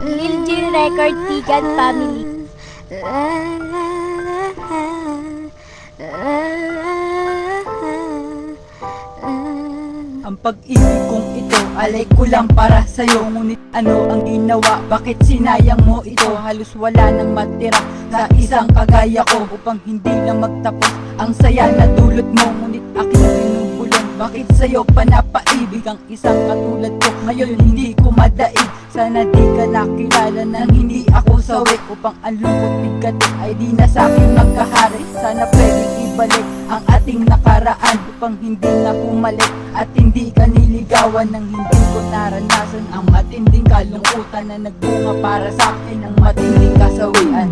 Lil G Record Tigan Family. Ang pag-ibig kong ito, alay ko lang para sa'yo. Ngunit ano ang ginawa? Bakit sinayang mo ito? Halos wala nang matira sa isang kagaya ko, upang hindi lang magtapos ang saya na dulot mo. Ngunit aking pinupulong, bakit sa'yo panapaibig ang isang katulad ko? Ngayon hindi ko madaig, sana di ka nakilala nang hindi ako sawi, upang ang lungkot bigat ay di na sa'kin magkahari. Sana pwedeng ibalik ang ating nakaraan, upang hindi na bumalik at hindi ka niligawan nang hindi ko naranasan ang matinding kalungkutan na nagbunga para sa akin ng matinding kasawian.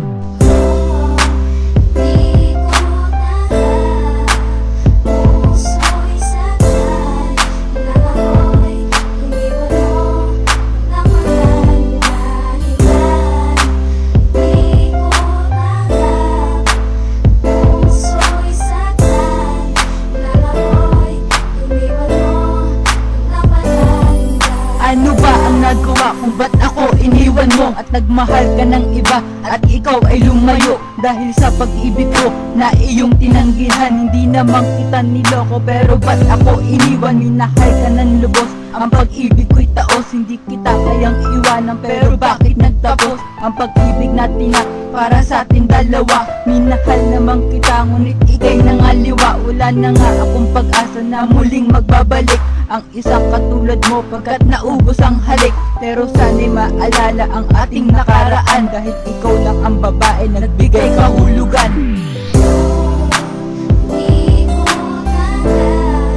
Di ko tanggap, puso'y sagad, nang ako'y iniwan mo ng walang dahilan. Di ko tanggap, puso'y sagad, nang ako'y iniwan mo ng walang dahilan. Ano ba ang nagawa kung ba't ako iniwan mo at nagmahal ka ng iba at ikaw ay lumayo? Dahil sa pag-ibig ko na iyong tinanggihan, hindi naman kita niloko, pero ba't ako iniwan? Minahal ka ng lubos, ang pag-ibig ko'y taos, hindi kita kayang iwanan, pero bakit nagtapos ang pag-ibig natin na para sa ating dalawa? Minahal naman kita, ngunit ika'y nangaliwa. Wala na nga akong pag-asa na muling magbabalik ang isang katulad mo, pagkat naubos ang halik. Pero sana'y maalala ang ating nakaraan, dahil ikaw lang ang babae na nagbigay kahulugan. Di ko tanggap,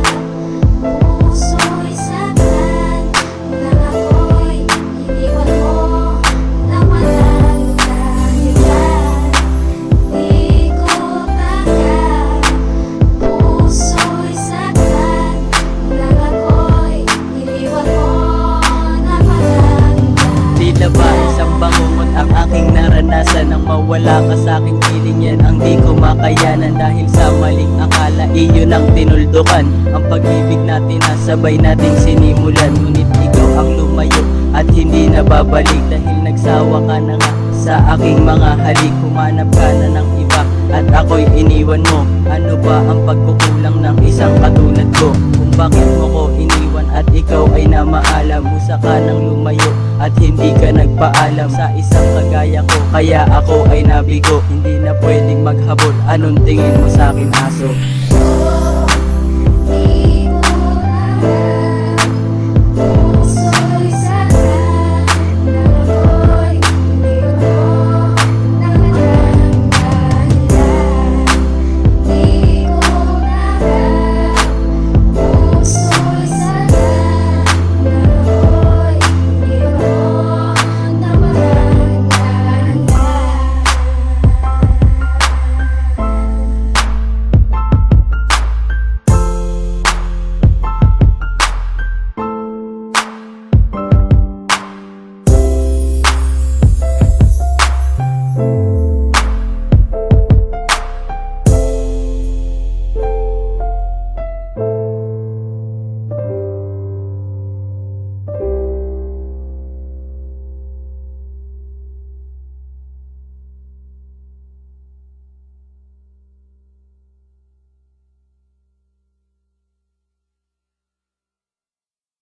puso'y sagad, nang ako'y iniwan mo ng walang dahilan. Di ko tanggap, puso'y sagad, nang ako'y iniwan mo ng walang dahilan. Tila ba isang bangungot ang aking naranasan, nang mawala ka sa aking piling, yan ang di ko makayanan. Dahil sa maling akala, iyon ang tinuldukan ang pag-ibig natin na sabay nating sinimulan. Ngunit ikaw ang lumayo at hindi na babalik, dahil nagsawa ka na nga sa aking mga halik. Humanap ka na ng iba at ako'y iniwan mo. Ano ba ang pagkukulang ng isang katulad ko? Kung bakit mo ko iniwan at ikaw ay namaalam, usa ka nang lumayo at hindi ka nagpaalam sa isang kagaya ko. Kaya ako ay nabigo, hindi na pwedeng maghabol. Anong tingin mo sa akin, aso?